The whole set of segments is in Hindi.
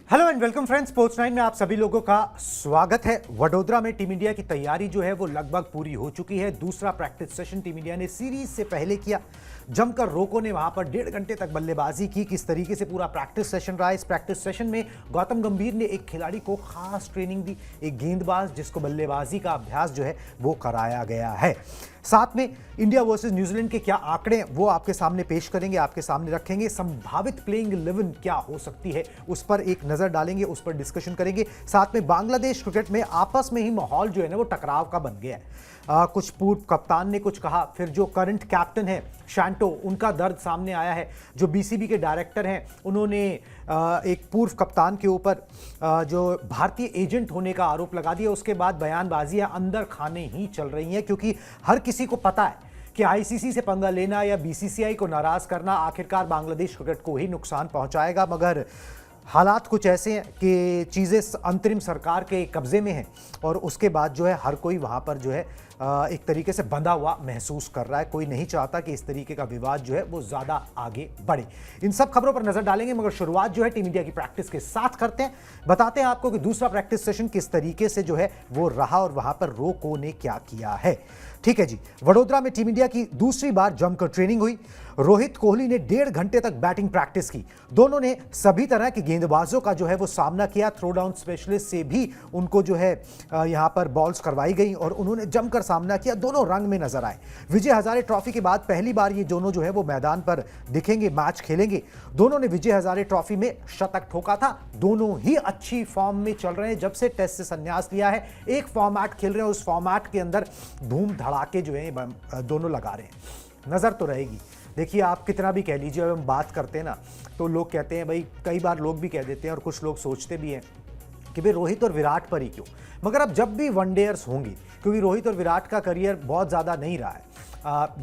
Hello and welcome friends, sports 9 में आप सभी लोगों का स्वागत है। वडोदरा में टीम इंडिया की तैयारी जो है वो लगभग पूरी हो चुकी है। दूसरा प्रैक्टिस सेशन टीम इंडिया ने सीरीज से पहले किया। जमकर रोको ने वहां पर 1.5 घंटे तक बल्लेबाजी की। किस तरीके से पूरा प्रैक्टिस सेशन रहा। इस प्रैक्टिस सेशन में गौतम गंभीर ने एक खिलाड़ी को खास ट्रेनिंग दी, एक गेंदबाज जिसको बल्लेबाजी का अभ्यास जो है वो कराया गया है। साथ में इंडिया वर्सेस न्यूजीलैंड के क्या आंकड़े वो आपके सामने पेश करेंगे, आपके सामने रखेंगे। संभावित प्लेइंग 11 क्या हो सकती है उस पर एक नजर डालेंगे, उस पर डिस्कशन करेंगे। साथ में बांग्लादेश क्रिकेट में आपस में ही माहौल जो है ना वो टकराव का बन गया है। कुछ पूर्व कप्तान ने कुछ कहा, फिर जो करंट कैप्टन है शैंटो, उनका दर्द सामने आया है। जो बीसीबी के डायरेक्टर हैं उन्होंने एक पूर्व कप्तान के ऊपर जो भारतीय एजेंट होने का आरोप लगा दिया। उसके बाद बयानबाजियां अंदर खाने ही चल रही हैं, क्योंकि हर किसी को पता है कि आईसीसी से पंगा लेना या बीसीसीआई को नाराज करना आखिरकार बांग्लादेश क्रिकेट को ही नुकसान पहुंचाएगा। मगर हालात कुछ ऐसे हैं कि चीज़ें अंतरिम सरकार के कब्जे में हैं और उसके बाद जो है हर कोई वहाँ पर जो है एक तरीके से बंधा हुआ महसूस कर रहा है। कोई नहीं चाहता कि इस तरीके का विवाद जो है वो ज़्यादा आगे बढ़े। इन सब खबरों पर नजर डालेंगे, मगर शुरुआत जो है टीम इंडिया की प्रैक्टिस के साथ करते हैं। बताते हैं आपको कि दूसरा प्रैक्टिस सेशन किस तरीके से जो है वो रहा और वहां पर रोको ने क्या किया है। ठीक है जी, वडोदरा में टीम इंडिया की दूसरी बार जमकर ट्रेनिंग हुई। रोहित कोहली ने 1.5 घंटे तक बैटिंग प्रैक्टिस की। दोनों ने सभी तरह के गेंदबाजों का जो है वो सामना किया। थ्रो डाउन स्पेशलिस्ट से भी उनको जो है यहां पर बॉल्स करवाई गई और उन्होंने जमकर सामना किया। दोनों रंग में नजर आए। विजय हजारे ट्रॉफी के बाद पहली बार ये दोनों जो है वो मैदान पर दिखेंगे, मैच खेलेंगे। दोनों ने विजय हजारे ट्रॉफी में शतक ठोका था। दोनों ही अच्छी फॉर्म में चल रहे हैं जब से टेस्ट से संन्यास लिया है। एक फॉर्मेट खेल रहे हैं, उस फॉर्मेट के अंदर धूम धड़ाके जो है दोनों लगा रहे हैं। नजर तो रहेगी। देखिए, आप कितना भी कह लीजिए, जब हम बात करते हैं ना तो लोग कहते हैं भाई, कई बार लोग भी कह देते हैं और कुछ लोग सोचते भी हैं कि भाई रोहित और विराट पर ही क्यों। मगर अब जब भी वनडेयर्स होंगी, क्योंकि रोहित और विराट का करियर बहुत ज़्यादा नहीं रहा है,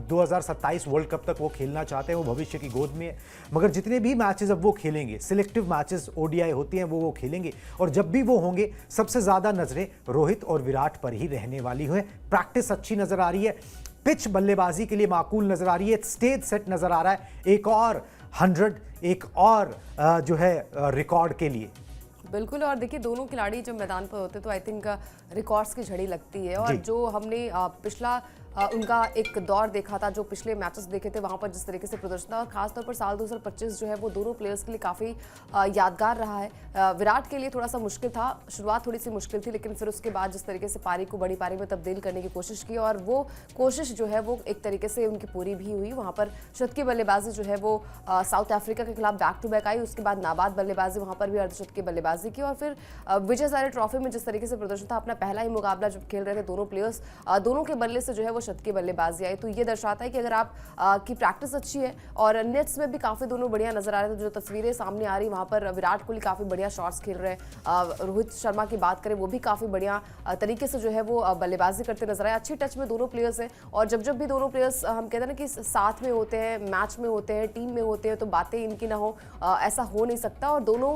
2027 वर्ल्ड कप तक वो खेलना चाहते हैं, वो भविष्य की गोद में है। मगर जितने भी मैचेस अब वो खेलेंगे, सिलेक्टिव मैचेस ओडीआई होती हैं, वो खेलेंगे। और जब भी वो होंगे सबसे ज़्यादा नज़रें रोहित और विराट पर ही रहने वाली हैं। प्रैक्टिस अच्छी नज़र आ रही है, पिच बल्लेबाजी के लिए माकूल नज़र आ रही है, स्टेज सेट नज़र आ रहा है। एक और 100, एक और जो है रिकॉर्ड के लिए। बिल्कुल। और देखिए, दोनों खिलाड़ी जब मैदान पर होते तो आई थिंक रिकॉर्ड्स की झड़ी लगती है। और जो हमने पिछला उनका एक दौर देखा था, जो पिछले मैचेस देखे थे वहाँ पर जिस तरीके से प्रदर्शन था, और खासतौर पर साल 2025 जो है वो दोनों प्लेयर्स के लिए काफ़ी यादगार रहा है। विराट के लिए थोड़ा सा मुश्किल था, शुरुआत थोड़ी सी मुश्किल थी, लेकिन फिर उसके बाद जिस तरीके से पारी को बड़ी पारी में तब्दील करने की कोशिश की और वो कोशिश जो है वो एक तरीके से उनकी पूरी भी हुई। वहाँ पर शतकीय बल्लेबाजी जो है वो साउथ अफ्रीका के खिलाफ बैक टू बैक आई। उसके बाद नाबाद बल्लेबाजी, वहाँ पर भी अर्धशतकीय बल्लेबाजी की। और फिर विजय हजारे ट्रॉफी में जिस तरीके से प्रदर्शन था, अपना पहला ही मुकाबला जब खेल रहे थे दोनों प्लेयर्स, दोनों के बल्ले से जो है वो शतकीय बल्लेबाजी आई। तो ये दर्शाता है कि अगर आप की प्रैक्टिस अच्छी है, और नेट्स में भी काफी दोनों बढ़िया नजर आ रहे थे। जो तस्वीरें सामने आ रही, वहां पर विराट कोहली काफी बढ़िया शॉट्स खेल रहे हैं। रोहित शर्मा की बात करें, वो भी काफी बढ़िया तरीके से जो है वो बल्लेबाजी करते नजर आए। अच्छी टच में दोनों प्लेयर्स हैं। और जब जब भी दोनों प्लेयर्स, हम कहते हैं ना कि साथ में होते हैं, मैच में होते हैं, टीम में होते हैं, तो बातें इनकी ना हो, ऐसा हो नहीं सकता। और दोनों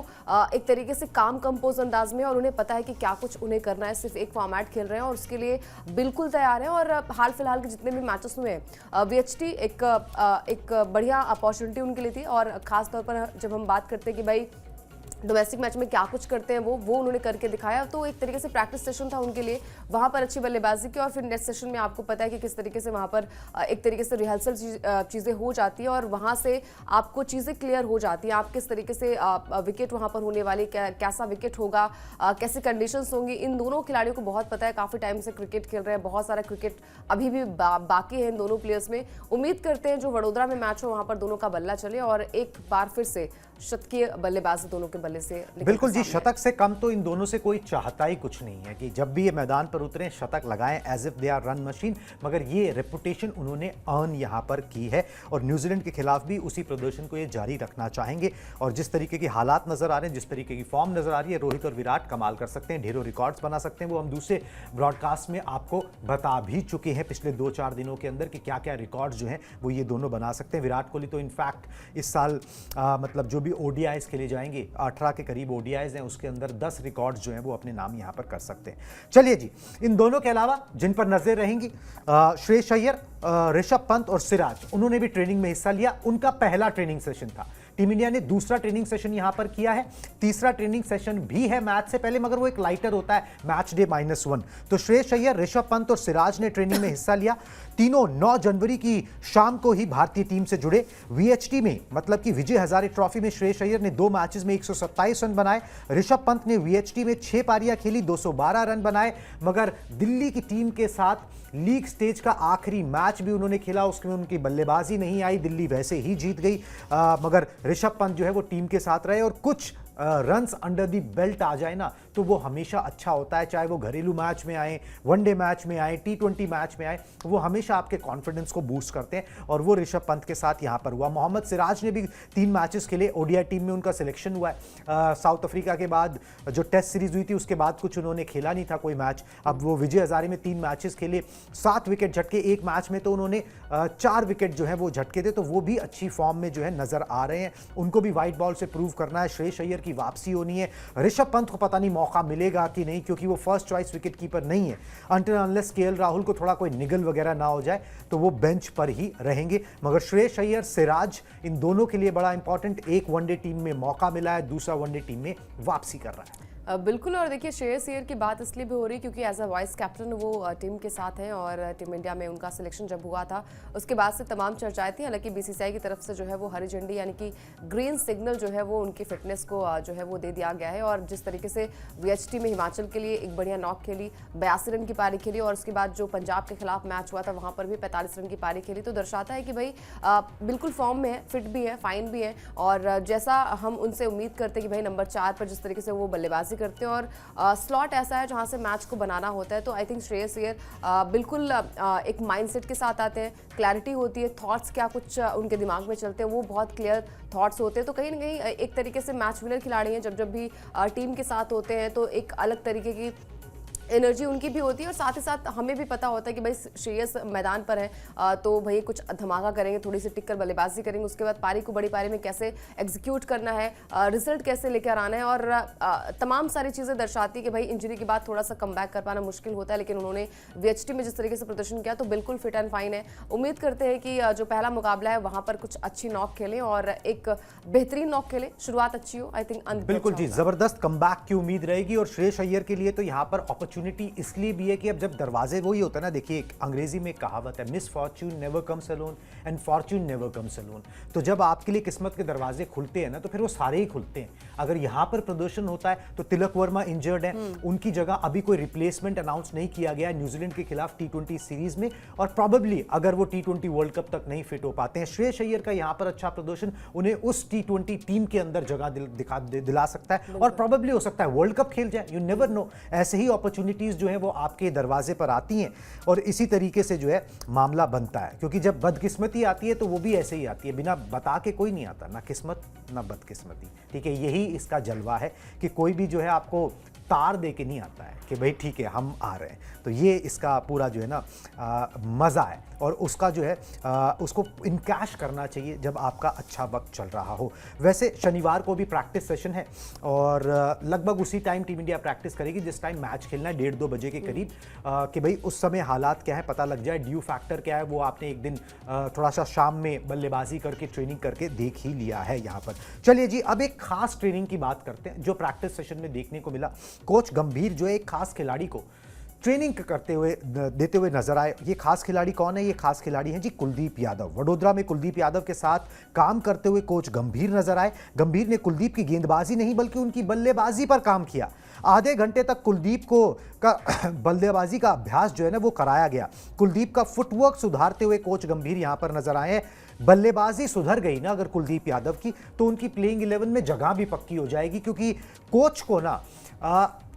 एक तरीके से काम कंपोज अंदाज में, और उन्हें पता है कि क्या कुछ उन्हें करना है। सिर्फ एक फॉर्मेट खेल रहे हैं और उसके लिए बिल्कुल तैयार हैं। और हाल फिलहाल के जितने भी मैचेस हुए, वीएचटी एक बढ़िया अपॉर्चुनिटी उनके लिए थी। और खास तौर पर जब हम बात करते हैं कि भाई डोमेस्टिक मैच में क्या कुछ करते हैं, वो उन्होंने करके दिखाया। तो एक तरीके से प्रैक्टिस सेशन था उनके लिए, वहाँ पर अच्छी बल्लेबाजी की। और फिर नेक्स्ट सेशन में आपको पता है कि किस तरीके से वहाँ पर एक तरीके से रिहर्सल चीज़ें हो जाती है और वहाँ से आपको चीज़ें क्लियर हो जाती हैं। आप किस तरीके से विकेट वहाँ पर होने वाली, कैसा विकेट होगा, कैसे कंडीशंस होंगी, इन दोनों खिलाड़ियों को बहुत पता है। काफ़ी टाइम से क्रिकेट खेल रहे हैं, बहुत सारा क्रिकेट अभी भी बाकी है इन दोनों प्लेयर्स में। उम्मीद करते हैं जो वडोदरा में मैच हो वहाँ पर दोनों का बल्ला चले और एक बार फिर से शतकीय बल्लेबाजी दोनों के बल्ले से। बिल्कुल जी, शतक से कम तो इन दोनों से कोई चाहता ही कुछ नहीं है कि जब भी ये मैदान पर उतरे शतक लगाएं, as if they are run machine. मगर ये रेपुटेशन उन्होंने अर्न यहाँ पर की है और न्यूजीलैंड के खिलाफ भी उसी प्रदर्शन को ये जारी रखना चाहेंगे। और जिस तरीके की हालात नजर आ रहे हैं, जिस तरीके की फॉर्म नजर आ रही है, रोहित और विराट कमाल कर सकते हैं, ढेरों रिकॉर्ड्स बना सकते हैं। वो हम दूसरे ब्रॉडकास्ट में आपको बता भी चुके हैं पिछले 2-4 दिनों के अंदर कि क्या क्या रिकॉर्ड्स जो हैं वो ये दोनों बना सकते हैं। विराट कोहली तो इनफैक्ट इस साल मतलब जो भी ओडीआईज खेले जाएंगे, 18 के करीब ओडीआईज हैं, उसके अंदर 10 रिकॉर्ड्स जो हैं वो अपने नाम यहां पर कर सकते हैं। चलिए जी, इन दोनों के अलावा जिन पर नजर रहेंगी, श्रेयस अय्यर, ऋषभ पंत और सिराज, उन्होंने भी ट्रेनिंग में हिस्सा लिया। उनका पहला ट्रेनिंग सेशन था। टीम इंडिया ने दूसरा ट्रेनिंग सेशन यहां पर किया है, तीसरा ट्रेनिंग सेशन भी है मैच से पहले, मगर वो एक लाइटर होता है, मैच डे -1। तो श्रेयस अय्यर, ऋषभ पंत और सिराज ने ट्रेनिंग में हिस्सा लिया। तीनों 9 जनवरी की शाम को ही भारतीय टीम से जुड़े। वीएचटी में, मतलब कि विजय हजारे ट्रॉफी में श्रेयस अय्यर ने 2 मैचेस में 127 रन बनाए। ऋषभ पंत ने वीएचटी में 6 पारियां खेली, 212 रन बनाए, मगर दिल्ली की टीम के साथ लीग स्टेज का आखिरी मैच भी उन्होंने खेला, उसमें उनकी बल्लेबाजी नहीं आई, दिल्ली वैसे ही जीत गई। मगर ऋषभ पंत जो है वो टीम के साथ रहे, और कुछ रन्स अंडर दी बेल्ट आ जाए ना तो वो हमेशा अच्छा होता है, चाहे वो घरेलू मैच में आए, वनडे मैच में आए, T20 मैच में आए, वो हमेशा आपके कॉन्फिडेंस को बूस्ट करते हैं, और वो ऋषभ पंत के साथ यहां पर हुआ। मोहम्मद सिराज ने भी 3 मैचेस खेले, ओडीआई टीम में उनका सिलेक्शन हुआ है। साउथ अफ्रीका के बाद जो टेस्ट सीरीज हुई थी उसके बाद कुछ उन्होंने खेला नहीं था कोई मैच। अब वो विजय हजारे में 3 मैचेस खेले, 7 विकेट झटके, एक मैच में तो उन्होंने 4 विकेट जो है वो झटके थे, तो वो भी अच्छी फॉर्म में जो है नजर आ रहे हैं। उनको भी व्हाइट बॉल से प्रूव करना है, श्रेयस अय्यर की वापसी होनी है। ऋषभ पंत को पता नहीं मौका मिलेगा कि नहीं, क्योंकि वो फर्स्ट चॉइस विकेट कीपर नहीं है। अनटिल अनलेस केएल राहुल को थोड़ा कोई निगल वगैरह ना हो जाए तो वो बेंच पर ही रहेंगे। मगर श्रेयस अय्यर, सिराज, इन दोनों के लिए बड़ा इंपॉर्टेंट, एक वनडे टीम में मौका मिला है, दूसरा वनडे टीम में वापसी कर रहा है। बिल्कुल। और देखिए, श्रेयस अय्यर की बात इसलिए भी हो रही क्योंकि एज अ वाइस कैप्टन वो टीम के साथ हैं, और टीम इंडिया में उनका सिलेक्शन जब हुआ था उसके बाद से तमाम चर्चाएं थी। हालांकि बीसीसीआई की तरफ से जो है वो हरी झंडी यानी कि ग्रीन सिग्नल जो है वो उनकी फिटनेस को जो है वो दे दिया गया है। और जिस तरीके से वीएचटी में हिमाचल के लिए एक बढ़िया नॉक खेली, 82 रन की पारी खेली, और उसके बाद जो पंजाब के खिलाफ मैच हुआ था वहां पर भी 45 रन की पारी खेली, तो दर्शाता है कि भाई बिल्कुल फॉर्म में है, फिट भी है, फाइन भी है। और जैसा हम उनसे उम्मीद करते हैं कि भाई नंबर 4 पर जिस तरीके से वो बल्लेबाजी करते हैं, और स्लॉट ऐसा है जहां से मैच को बनाना होता है, तो आई थिंक श्रेयस अय्यर बिल्कुल एक माइंडसेट के साथ आते हैं, क्लैरिटी होती है, थॉट्स क्या कुछ उनके दिमाग में चलते हैं वो बहुत क्लियर थॉट्स होते हैं। तो कहीं ना कहीं एक तरीके से मैच विनर खिलाड़ी हैं, जब भी टीम के साथ होते हैं तो एक अलग तरीके की एनर्जी उनकी भी होती है, और साथ ही साथ हमें भी पता होता है कि भाई श्रेयस मैदान पर है तो भाई कुछ धमाका करेंगे, थोड़ी सी टिक्कर बल्लेबाजी करेंगे, उसके बाद पारी को बड़ी पारी में कैसे एग्जीक्यूट करना है, रिजल्ट कैसे लेकर आना है, और तमाम सारी चीज़ें दर्शाती है कि भाई इंजरी के बाद थोड़ा सा कमबैक कर पाना मुश्किल होता है, लेकिन उन्होंने वीएचटी में जिस तरीके से प्रदर्शन किया तो बिल्कुल फिट एंड फाइन है। उम्मीद करते हैं कि जो पहला मुकाबला है वहाँ पर कुछ अच्छी नॉक खेलें और एक बेहतरीन नॉक खेलें, शुरुआत अच्छी हो। आई थिंक बिल्कुल जी, जबरदस्त कमबैक की उम्मीद रहेगी। और श्रेयस अय्यर के लिए तो यहाँ पर अपॉर्चुनिटी इसलिए भी है कि अब जब दरवाजे, वही होता है ना, देखिए एक अंग्रेजी में कहावत है, miss Fortune never comes alone and Fortune never comes alone. तो जब आपके लिए किस्मत के दरवाजे खुलते हैं ना तो फिर वो सारे ही खुलते हैं। अगर यहाँ पर प्रदर्शन होता है तो तिलक वर्मा इंजर्ड है, उनकी जगह अभी कोई रिप्लेसमेंट अनाउंस नहीं किया गया न्यूजीलैंड के खिलाफ T20 सीरीज में, और प्रॉबेबली अगर वो T20 वर्ल्ड कप तक नहीं फिट हो पाते हैं, श्रेयस अय्यर का यहाँ पर अच्छा प्रदर्शन उन्हें उस T20 टीम के अंदर जगह दिला सकता है, और प्रॉबेबली हो सकता है वर्ल्ड कप खेल जाए, यू नेवर नो। ऐसे ही अपॉर्चुनिटीज जो है वो आपके दरवाजे पर आती हैं, और इसी तरीके से जो है मामला बनता है। क्योंकि जब बदकिस्मती आती है तो वो भी ऐसे ही आती है, बिना बता के कोई नहीं आता, ना किस्मत ना बदकिस्मती। ठीक है, यही इसका जलवा है कि कोई भी जो है आपको तार दे के नहीं आता है कि भाई ठीक है हम आ रहे हैं। तो ये इसका पूरा जो है ना मज़ा है, और उसका जो है उसको इनकैश करना चाहिए जब आपका अच्छा वक्त चल रहा हो। वैसे शनिवार को भी प्रैक्टिस सेशन है, और लगभग उसी टाइम टीम इंडिया प्रैक्टिस करेगी जिस टाइम मैच खेलना है, 1:30-2 बजे के करीब, कि भाई उस समय हालात क्या है पता लग जाए, ड्यू फैक्टर क्या है वो आपने एक दिन थोड़ा सा शाम में बल्लेबाजी करके ट्रेनिंग करके देख ही लिया है यहाँ पर। चलिए जी, अब एक खास ट्रेनिंग की बात करते हैं जो प्रैक्टिस सेशन में देखने को मिला। कोच गंभीर जो है एक खास खिलाड़ी को ट्रेनिंग करते हुए देते हुए नजर आए। ये खास खिलाड़ी कौन है? ये खास खिलाड़ी हैं जी कुलदीप यादव। वडोदरा में कुलदीप यादव के साथ काम करते हुए कोच गंभीर नजर आए। गंभीर ने कुलदीप की गेंदबाजी नहीं बल्कि उनकी बल्लेबाजी पर काम किया। आधे घंटे तक कुलदीप को का बल्लेबाजी का अभ्यास जो है ना वो कराया गया। कुलदीप का फुटवर्क सुधारते हुए कोच गंभीर यहां पर नजर आए हैं। बल्लेबाजी सुधर गई ना अगर कुलदीप यादव की, तो उनकी प्लेइंग 11 में जगह भी पक्की हो जाएगी, क्योंकि कोच को ना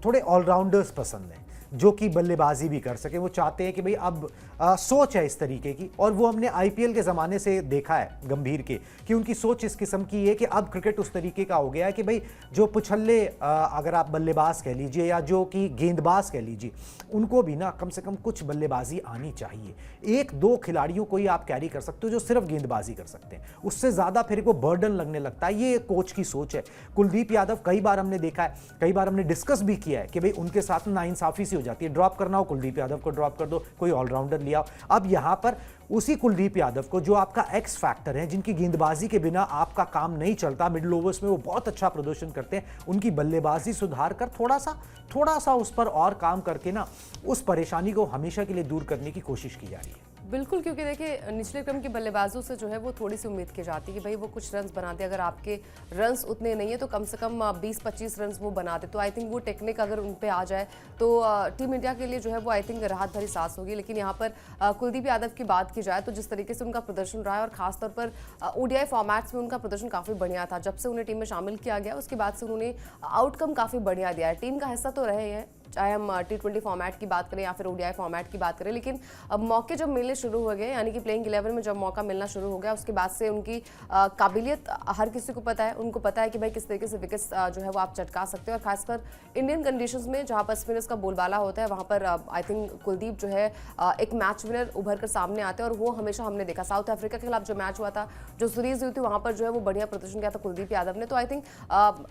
थोड़े ऑलराउंडर्स पसंद हैं जो कि बल्लेबाजी भी कर सके। वो चाहते हैं कि भाई अब सोच है इस तरीके की, और वो हमने आईपीएल के ज़माने से देखा है गंभीर के कि उनकी सोच इस किस्म की है कि अब क्रिकेट उस तरीके का हो गया है कि भाई जो पुछल्ले अगर आप बल्लेबाज कह लीजिए या जो कि गेंदबाज कह लीजिए, उनको भी ना कम से कम कुछ बल्लेबाजी आनी चाहिए। 1-2 खिलाड़ियों को ही आप कैरी कर सकते हो जो सिर्फ गेंदबाजी कर सकते हैं, उससे ज़्यादा फिर को बर्डन लगने लगता है। ये कोच की सोच है। कुलदीप यादव कई बार हमने देखा है, कई बार हमने डिस्कस भी किया है कि भाई उनके साथ नाइंसाफ़ी सी हो जाती है, ड्रॉप करना हो कुलदीप यादव को ड्रॉप कर दो, कोई ऑलराउंडर लिया हो। अब यहाँ पर उसी कुलदीप यादव को, जो आपका एक्स फैक्टर है, जिनकी गेंदबाजी के बिना आपका काम नहीं चलता, मिडिल ओवर्स में वो बहुत अच्छा प्रदर्शन करते हैं, उनकी बल्लेबाजी सुधार कर थोड़ा सा उस पर और काम करके ना उस परेशानी को हमेशा के लिए दूर करने की कोशिश की जा रही है। बिल्कुल, क्योंकि देखिए निचले क्रम के बल्लेबाजों से जो है वो थोड़ी सी उम्मीद की जाती है कि भाई वो कुछ रन्स बनाते, अगर आपके रन्स उतने नहीं है तो कम से कम 20-25 रन्स वो बनाते। तो आई थिंक वो टेक्निक अगर उन पे आ जाए तो टीम इंडिया के लिए जो है वो आई थिंक राहत भरी सांस होगी। लेकिन यहाँ पर कुलदीप यादव की बात की जाए तो जिस तरीके से उनका प्रदर्शन रहा है, और खासतौर पर ओडीआई फॉर्मेट्स में उनका प्रदर्शन काफ़ी बढ़िया था। जब से उन्हें टीम में शामिल किया गया उसके बाद से उन्होंने आउटकम काफ़ी बढ़िया दिया है। टीम का हिस्सा तो रहे हैं, चाहे हम T20 फॉर्मेट की बात करें या फिर ओडीआई फॉर्मेट की बात करें, लेकिन अब मौके जब मिलने शुरू हो गए, यानी कि प्लेइंग 11 में जब मौका मिलना शुरू हो गया, उसके बाद से उनकी काबिलियत हर किसी को पता है। उनको पता है कि भाई किस तरीके से विकेट्स जो है वो आप चटका सकते हो, और खासकर इंडियन कंडीशंस में जहां पर स्पिनर्स का बोलबाला होता है, वहां पर आई थिंक कुलदीप जो है एक मैच विनर उभर कर सामने आते हैं। और वो हमेशा हमने देखा साउथ अफ्रीका के खिलाफ जो मैच हुआ था, जो सीरीज हुई थी, वहां पर जो है वो बढ़िया प्रदर्शन किया था कुलदीप यादव ने। तो आई थिंक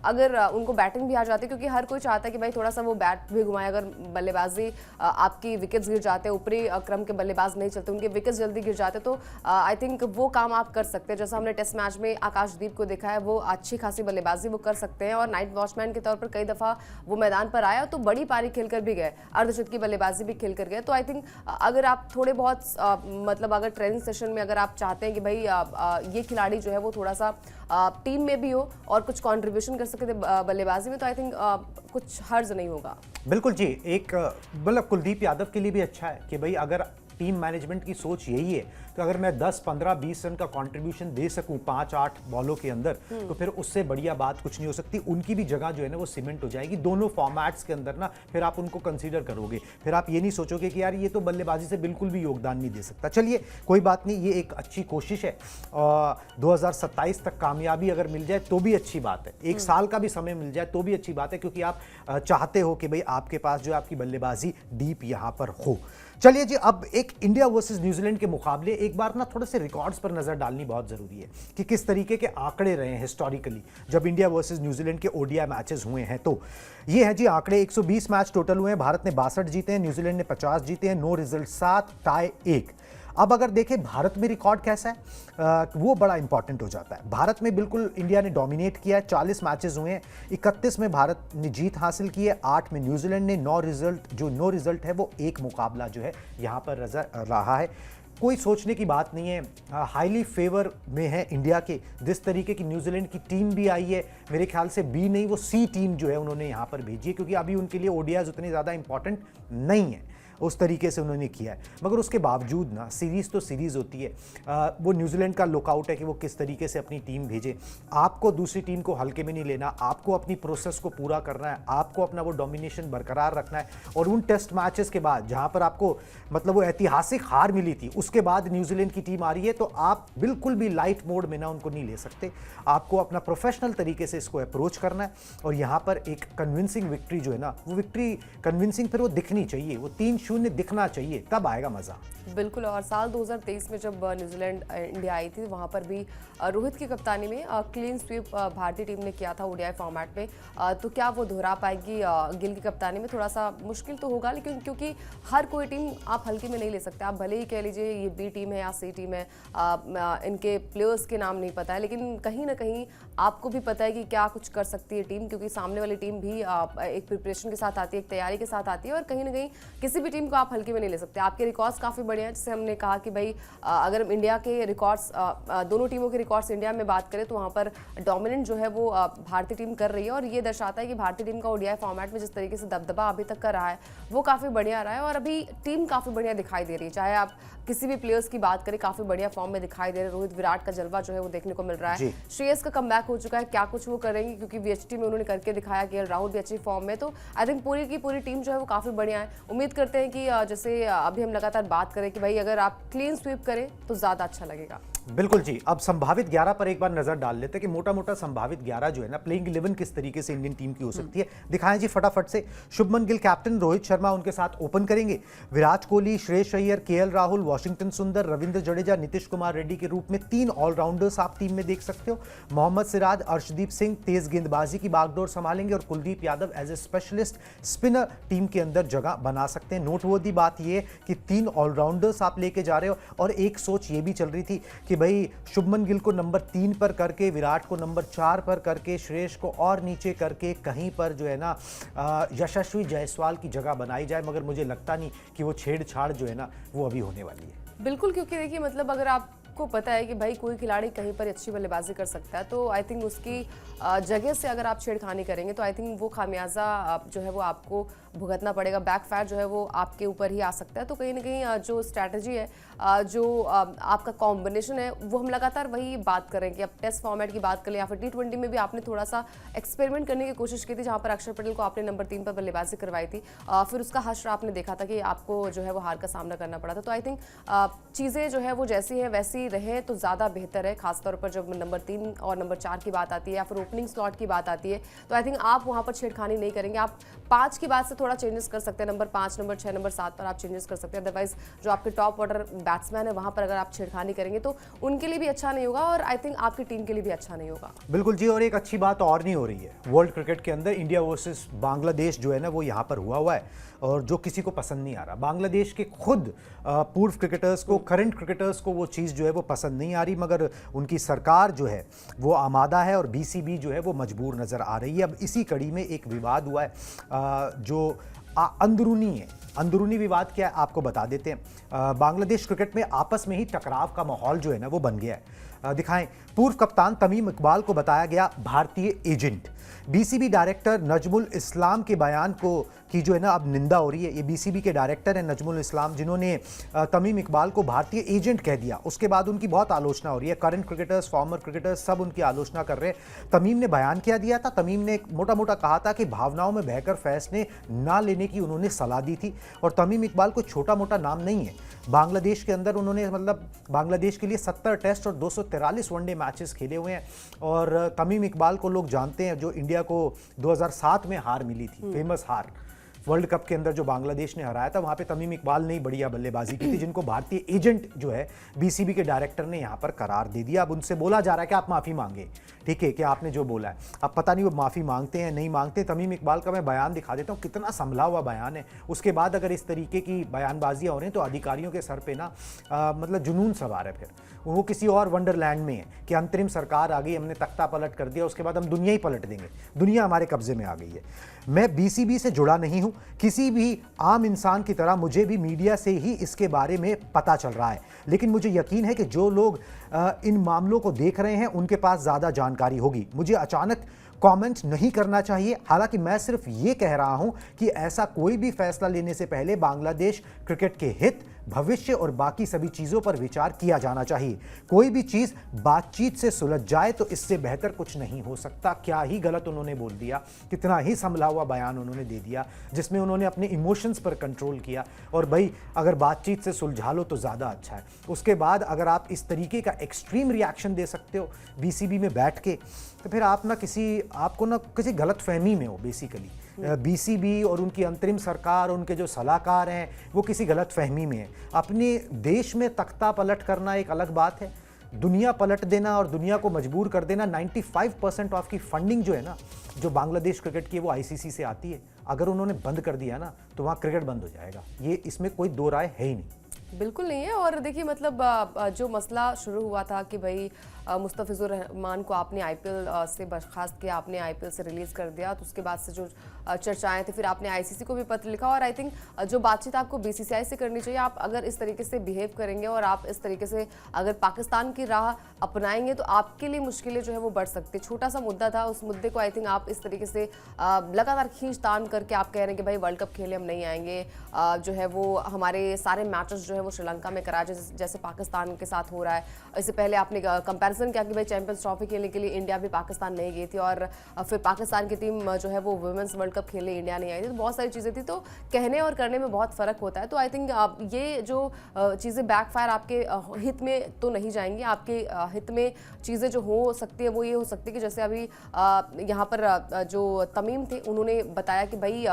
अगर उनको बैटिंग भी आ जाती, क्योंकि हर कोई चाहता है कि भाई थोड़ा सा वो बैट भी घुमाए, अगर बल्लेबाजी आपकी विकेट्स गिर जाते हैं, ऊपरी क्रम के बल्लेबाज नहीं चलते, उनके विकेट्स जल्दी गिर जाते, तो आई थिंक वो काम आप कर सकते हैं। जैसा हमने टेस्ट मैच में आकाशदीप को देखा है, वो अच्छी खासी बल्लेबाजी वो कर सकते हैं, और नाइट वॉचमैन के तौर पर कई दफा वो मैदान पर आया तो बड़ी पारी खेलकर भी गए, अर्धशतक की बल्लेबाजी भी खेल कर गए। तो आई थिंक अगर आप थोड़े बहुत मतलब अगर ट्रेनिंग सेशन में अगर आप चाहते हैं कि भाई ये खिलाड़ी जो है वो थोड़ा सा टीम में भी हो और कुछ कंट्रीब्यूशन कर सके बल्लेबाजी में, तो आई थिंक कुछ हर्ज नहीं होगा। बिल्कुल जी, एक मतलब कुलदीप यादव के लिए भी अच्छा है कि भाई अगर टीम मैनेजमेंट की सोच यही है तो अगर मैं 10, 15, 20 रन का कंट्रीब्यूशन दे सकूं 5-8 बॉलों के अंदर, तो फिर उससे बढ़िया बात कुछ नहीं हो सकती। उनकी भी जगह जो है ना वो सीमेंट हो जाएगी दोनों फॉर्मेट्स के अंदर ना, फिर आप उनको कंसीडर करोगे, फिर आप ये नहीं सोचोगे कि यार ये तो बल्लेबाजी से बिल्कुल भी योगदान नहीं दे सकता। चलिए कोई बात नहीं, ये एक अच्छी कोशिश है। 2027 तक कामयाबी अगर मिल जाए तो भी अच्छी बात है, 1 साल का भी समय मिल जाए तो भी अच्छी बात है, क्योंकि आप चाहते हो कि भाई आपके पास जो आपकी बल्लेबाजी डीप यहाँ पर हो। चलिए जी, अब एक इंडिया वर्सेस न्यूजीलैंड के मुकाबले एक बार ना थोड़े से रिकॉर्ड्स पर नजर डालनी बहुत जरूरी है कि किस तरीके के आंकड़े रहे हैं हिस्टोरिकली जब इंडिया वर्सेस न्यूजीलैंड के ओडीआई मैचेस हुए हैं। तो ये है जी आंकड़े, 120 मैच टोटल हुए हैं, भारत ने 62 जीते हैं, न्यूजीलैंड ने 50 जीते हैं, नो रिजल्ट 7, टाई 1। अब अगर देखें भारत में रिकॉर्ड कैसा है, वो बड़ा इंपॉर्टेंट हो जाता है। भारत में बिल्कुल इंडिया ने डोमिनेट किया है, 40 मैचेस हुए हैं, 31 में भारत ने जीत हासिल की है, 8 में न्यूजीलैंड ने। नो रिजल्ट है वो एक मुकाबला जो है यहाँ पर रहा है। कोई सोचने की बात नहीं है, हाईली फेवर में है इंडिया के। जिस तरीके की न्यूजीलैंड की टीम भी आई है, मेरे ख्याल से बी नहीं वो सी टीम जो है उन्होंने यहाँ पर भेजी है, क्योंकि अभी उनके लिए ओडीआईज उतनी ज़्यादा इंपॉर्टेंट नहीं है, उस तरीके से उन्होंने किया है। मगर उसके बावजूद ना सीरीज़ तो सीरीज़ होती है, वो न्यूजीलैंड का लुकआउट है कि वो किस तरीके से अपनी टीम भेजे। आपको दूसरी टीम को हल्के में नहीं लेना, आपको अपनी प्रोसेस को पूरा करना है, आपको अपना वो डोमिनेशन बरकरार रखना है। और उन टेस्ट मैचेस के बाद जहां पर आपको मतलब वो ऐतिहासिक हार मिली थी, उसके बाद न्यूजीलैंड की टीम आ रही है, तो आप बिल्कुल भी लाइट मोड में ना उनको नहीं ले सकते। आपको अपना प्रोफेशनल तरीके से इसको अप्रोच करना है, और यहाँ पर एक कन्विंसिंग विक्ट्री जो है ना, वो विक्ट्री कन्विंसिंग फिर वो दिखनी चाहिए, वो 3-0 दिखना चाहिए, तब आएगा मजा। बिल्कुल, और साल 2023 में जब न्यूजीलैंड इंडिया आई थी, वहां पर भी रोहित की कप्तानी में क्लीन स्वीप भारतीय टीम ने किया था ओडीआई फॉर्मेट में। तो क्या वो दोहरा पाएगी गिल की कप्तानी में? थोड़ा सा मुश्किल तो होगा, लेकिन क्योंकि हर कोई टीम आप हल्के में नहीं ले सकते। आप भले ही कह लीजिए ये बी टीम है या सी टीम है, इनके प्लेयर्स के नाम नहीं पता है, लेकिन कहीं ना कहीं आपको भी पता है कि क्या कुछ कर सकती है टीम, क्योंकि सामने वाली टीम भी एक प्रिपरेशन के साथ आती है, एक तैयारी के साथ आती है, और कहीं ना कहीं किसी भी टीम को आप हल्के में नहीं ले सकते। आपके रिकॉर्ड्स काफ़ी बढ़िया हैं, जैसे हमने कहा कि भाई अगर हम इंडिया के रिकॉर्ड्स, दोनों टीमों के रिकॉर्ड्स इंडिया में बात करें तो वहाँ पर डोमिनेंट जो है वो भारतीय टीम कर रही है, और ये दर्शाता है कि भारतीय टीम का ओडीआई फॉर्मेट में जिस तरीके से दबदबा अभी तक कर रहा है वो काफ़ी बढ़िया रहा है, और अभी टीम काफ़ी बढ़िया दिखाई दे रही है। चाहे आप किसी भी प्लेयर्स की बात करें, काफ़ी बढ़िया फॉर्म में दिखाई दे रहे हैं। रोहित विराट का जलवा जो है वो देखने को मिल रहा है, श्रेयस का कमबैक हो चुका है, क्या कुछ वो करेंगे, क्योंकि वीएचटी में उन्होंने करके दिखाया, केएल राहुल भी अच्छी फॉर्म में। तो आई थिंक पूरी की पूरी टीम जो है वो काफ़ी बढ़िया है। उम्मीद करते हैं कि जैसे अभी हम लगातार बात करें कि भाई अगर आप क्लीन स्वीप करें तो ज़्यादा अच्छा लगेगा। बिल्कुल जी। अब संभावित 11 पर एक बार नजर डाल लेते हैं कि मोटा मोटा संभावित 11 जो है ना, प्लेइंग 11 किस तरीके से इंडियन टीम की हो सकती है। दिखाएं जी फटाफट से। शुभमन गिल कैप्टन, रोहित शर्मा उनके साथ ओपन करेंगे, विराट कोहली, श्रेयस अय्यर, केएल राहुल, वॉशिंगटन सुंदर, रविंद्र जडेजा, नीतीश कुमार रेड्डी के रूप में 3 ऑलराउंडर्स आप टीम में देख सकते हो। मोहम्मद सिराज, अर्शदीप सिंह तेज गेंदबाजी की बागडोर संभालेंगे और Kuldeep Yadav as a specialist spinner team के अंदर जगह बना सकते हैं। नोटवर्दी बात यह है कि 3 ऑलराउंडर्स आप लेके जा रहे हो और एक सोच ये भी चल रही थी कि भाई शुभमन गिल को नंबर 3 पर करके, विराट को नंबर 4 पर करके, श्रेयस को और नीचे करके कहीं पर जो है ना यशस्वी जायसवाल की जगह बनाई जाए, मगर मुझे लगता नहीं कि वो छेड़छाड़ जो है ना वो अभी होने वाली है। बिल्कुल, क्योंकि देखिए मतलब अगर आपको पता है कि भाई कोई खिलाड़ी कहीं पर अच्छी बल्लेबाजी कर सकता है तो आई थिंक उसकी जगह से अगर आप छेड़खानी करेंगे तो आई थिंक वो खामियाजा जो है वो आपको भुगतना पड़ेगा, बैकफायर जो है वो आपके ऊपर ही आ सकता है। तो कहीं ना कहीं जो स्ट्रैटेजी है, जो आपका कॉम्बिनेशन है, वो हम लगातार वही बात करेंगे। अब टेस्ट फॉर्मेट की बात करें या फिर T20 में भी आपने थोड़ा सा एक्सपेरिमेंट करने की कोशिश की थी, जहां पर अक्षर पटेल को आपने नंबर 3 पर बल्लेबाजी करवाई थी, फिर उसका हश्र आपने देखा था कि आपको जो है वो हार का सामना करना पड़ा था। तो आई थिंक चीज़ें जो है वो जैसी है वैसी रहे तो ज़्यादा बेहतर है, खासतौर पर जब नंबर 3 और नंबर 4 की बात आती है या फिर ओपनिंग स्लॉट की बात आती है। तो आई थिंक आप वहाँ पर छेड़खानी नहीं करेंगे। आप 5 की बात से थोड़ा चेंजेस कर सकते हैं, नंबर 5, नंबर 6, नंबर 7 पर आप चेंजेस कर सकते हैं। अदरवाइज जो आपके टॉप ऑर्डर बैट्समैन है वहाँ पर अगर आप छेड़खानी करेंगे तो उनके लिए भी अच्छा नहीं होगा और आई थिंक आपकी टीम के लिए भी अच्छा नहीं होगा। बिल्कुल जी। और एक अच्छी बात और नहीं हो रही है, वर्ल्ड क्रिकेट के अंदर इंडिया वर्सेस बांग्लादेश जो है ना वो यहाँ पर हुआ है और जो किसी को पसंद नहीं आ रहा। बांग्लादेश के खुद पूर्व क्रिकेटर्स को, करंट क्रिकेटर्स को वो चीज़ जो है वो पसंद नहीं आ रही, मगर उनकी सरकार जो है वो आमादा है और बीसीबी जो है वो मजबूर नज़र आ रही है। अब इसी कड़ी में एक विवाद हुआ है जो अंदरूनी है। अंदरूनी विवाद क्या है आपको बता देते हैं। बांग्लादेश क्रिकेट में आपस में ही टकराव का माहौल जो है ना वो बन गया है। दिखाएं, पूर्व कप्तान तमीम इकबाल को बताया गया भारतीय एजेंट। बीसीबी डायरेक्टर नजमुल इस्लाम के बयान की जो है ना अब निंदा हो रही है। ये बीसीबी के डायरेक्टर हैं नजमुल इस्लाम, जिन्होंने तमीम इकबाल को भारतीय एजेंट कह दिया। उसके बाद उनकी बहुत आलोचना हो रही है, करंट क्रिकेटर्स, फॉर्मर क्रिकेटर्स सब उनकी आलोचना कर रहे हैं। तमीम ने बयान क्या दिया था? तमीम ने मोटा मोटा कहा था कि भावनाओं में बहकर फैसले ना लेने की उन्होंने सलाह दी थी। और तमीम इकबाल कोई छोटा मोटा नाम नहीं है। बांग्लादेश के अंदर उन्होंने मतलब बांग्लादेश के लिए 70 टेस्ट और 243 वनडे मैचेस खेले हुए हैं। और तमीम इकबाल को लोग जानते हैं, जो इंडिया को 2007 में हार मिली थी, फेमस हार वर्ल्ड कप के अंदर जो बांग्लादेश ने हराया था, वहां पे तमीम इकबाल ने बढ़िया बल्लेबाजी की थी, जिनको भारतीय एजेंट जो है बीसीबी के डायरेक्टर ने यहां पर करार दे दिया। अब उनसे बोला जा रहा है कि आप माफी मांगे, ठीक है, कि आपने जो बोला है। अब पता नहीं वो माफी मांगते हैं नहीं मांगते। तमीम इकबाल का मैं बयान दिखा देता हूँ, कितना संभला हुआ बयान है। उसके बाद अगर इस तरीके की बयानबाजियां हो रही हैं तो अधिकारियों के सर पे ना मतलब जुनून सवार है। फिर वो किसी और वंडरलैंड में है कि अंतरिम सरकार आ गई, हमने तख्ता पलट कर दिया, उसके बाद हम दुनिया ही पलट देंगे, दुनिया हमारे कब्जे में आ गई है। मैं बीसीबी से जुड़ा नहीं हूं, किसी भी आम इंसान की तरह मुझे भी मीडिया से ही इसके बारे में पता चल रहा है, लेकिन मुझे यकीन है कि जो लोग इन मामलों को देख रहे हैं उनके पास ज़्यादा जानकारी होगी। मुझे अचानक कमेंट नहीं करना चाहिए। हालांकि मैं सिर्फ ये कह रहा हूं कि ऐसा कोई भी फैसला लेने से पहले बांग्लादेश क्रिकेट के हित, भविष्य और बाकी सभी चीज़ों पर विचार किया जाना चाहिए। कोई भी चीज़ बातचीत से सुलझ जाए तो इससे बेहतर कुछ नहीं हो सकता। क्या ही गलत उन्होंने बोल दिया, कितना ही संभला हुआ बयान उन्होंने दे दिया जिसमें उन्होंने अपने इमोशंस पर कंट्रोल किया। और भाई अगर बातचीत से सुलझा लो तो ज़्यादा अच्छा है। उसके बाद अगर आप इस तरीके का एक्सट्रीम रिएक्शन दे सकते हो बीसीबी में बैठ के, तो फिर आप आपको ना किसी गलत फहमी में हो। बेसिकली बीसीबी और उनकी अंतरिम सरकार, उनके जो सलाहकार हैं, वो किसी गलत फहमी में है। अपने देश में तख्ता पलट करना एक अलग बात है, दुनिया पलट देना और दुनिया को मजबूर कर देना। 95% ऑफ की फंडिंग जो है ना, जो बांग्लादेश क्रिकेट की, वो आईसीसी से आती है। अगर उन्होंने बंद कर दिया ना तो वहाँ क्रिकेट बंद हो जाएगा, ये इसमें कोई दो राय है ही नहीं। बिल्कुल नहीं है। और देखिए मतलब जो मसला शुरू हुआ था कि भाई मुस्तफिजुर रहमान को आपने आईपीएल से बर्खास्त किया, आपने आईपीएल से रिलीज़ कर दिया, तो उसके बाद से जो चर्चाएं थी, फिर आपने आईसीसी को भी पत्र लिखा। और आई थिंक जो बातचीत आपको बीसीसीआई से करनी चाहिए, आप अगर इस तरीके से बिहेव करेंगे और आप इस तरीके से अगर पाकिस्तान की राह अपनाएंगे तो आपके लिए मुश्किलें जो है वो बढ़ सकती है। छोटा सा मुद्दा था, उस मुद्दे को आई थिंक आप इस तरीके से लगातार खींच तान करके आप कह रहे हैं कि भाई वर्ल्ड कप खेले हम नहीं आएंगे, जो है वो हमारे सारे मैचेस जो है वो श्रीलंका में करा, जैसे पाकिस्तान के साथ हो रहा है। इससे पहले आपने कंपैरिजन किया कि भाई चैंपियंस ट्रॉफी खेलने के लिए इंडिया भी पाकिस्तान नहीं गई थी और फिर पाकिस्तान की टीम जो है वो वुमेंस वर्ल्ड कप खेलने इंडिया नहीं आई थी। तो बहुत सारी चीज़ें थी, तो कहने और करने में बहुत फ़र्क होता है। तो आई थिंक ये जो चीज़ें बैकफायर आपके हित में तो नहीं जाएंगी। आपके हित में चीज़ें जो हो सकती है वो ये हो सकती है कि जैसे अभी यहाँ पर जो तमीम थे उन्होंने बताया कि भाई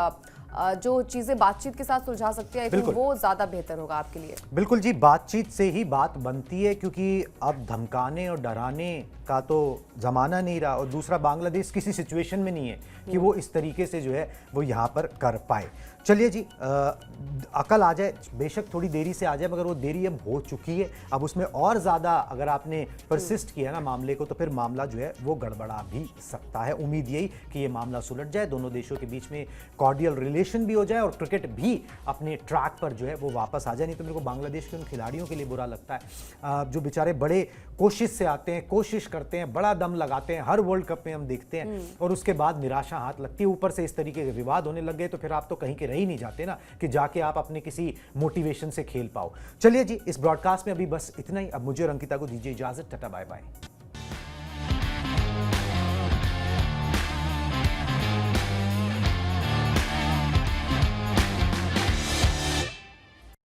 जो चीज़ें बातचीत के साथ सुलझा सकती है, आई थिंक वो ज़्यादा बेहतर होगा आपके लिए। बिल्कुल जी, बातचीत से ही बात बनती है, क्योंकि अब धमकाने और डराने का तो ज़माना नहीं रहा, और दूसरा बांग्लादेश किसी सिचुएशन में नहीं है कि वो इस तरीके से जो है वो यहाँ पर कर पाए। चलिए जी, अकल आ जाए, बेशक थोड़ी देरी से आ जाए, मगर वो देरी अब हो चुकी है। अब उसमें और ज़्यादा अगर आपने परसिस्ट किया ना मामले को, तो फिर मामला जो है वो गड़बड़ा भी सकता है। उम्मीद यही कि ये मामला सुलझ जाए, दोनों देशों के बीच में कॉर्डियल रिलेशन भी हो जाए और क्रिकेट भी अपने ट्रैक पर जो है वो वापस आ जाए। नहीं तो मेरे को बांग्लादेश के उन खिलाड़ियों के लिए बुरा लगता है जो बेचारे बड़े कोशिश से आते हैं, कोशिश करते हैं, बड़ा दम लगाते हैं, हर वर्ल्ड कप में हम देखते हैं, और उसके बाद निराशा हाथ लगती है। ऊपर से इस तरीके के विवाद होने लग गए तो फिर आप तो कहीं के रह ही नहीं जाते ना कि जाके आप अपने किसी मोटिवेशन से खेल पाओ। चलिए जी, इस ब्रॉडकास्ट में अभी बस इतना ही। अब मुझे और अंकिता को दीजिए इजाजत। Tata bye bye.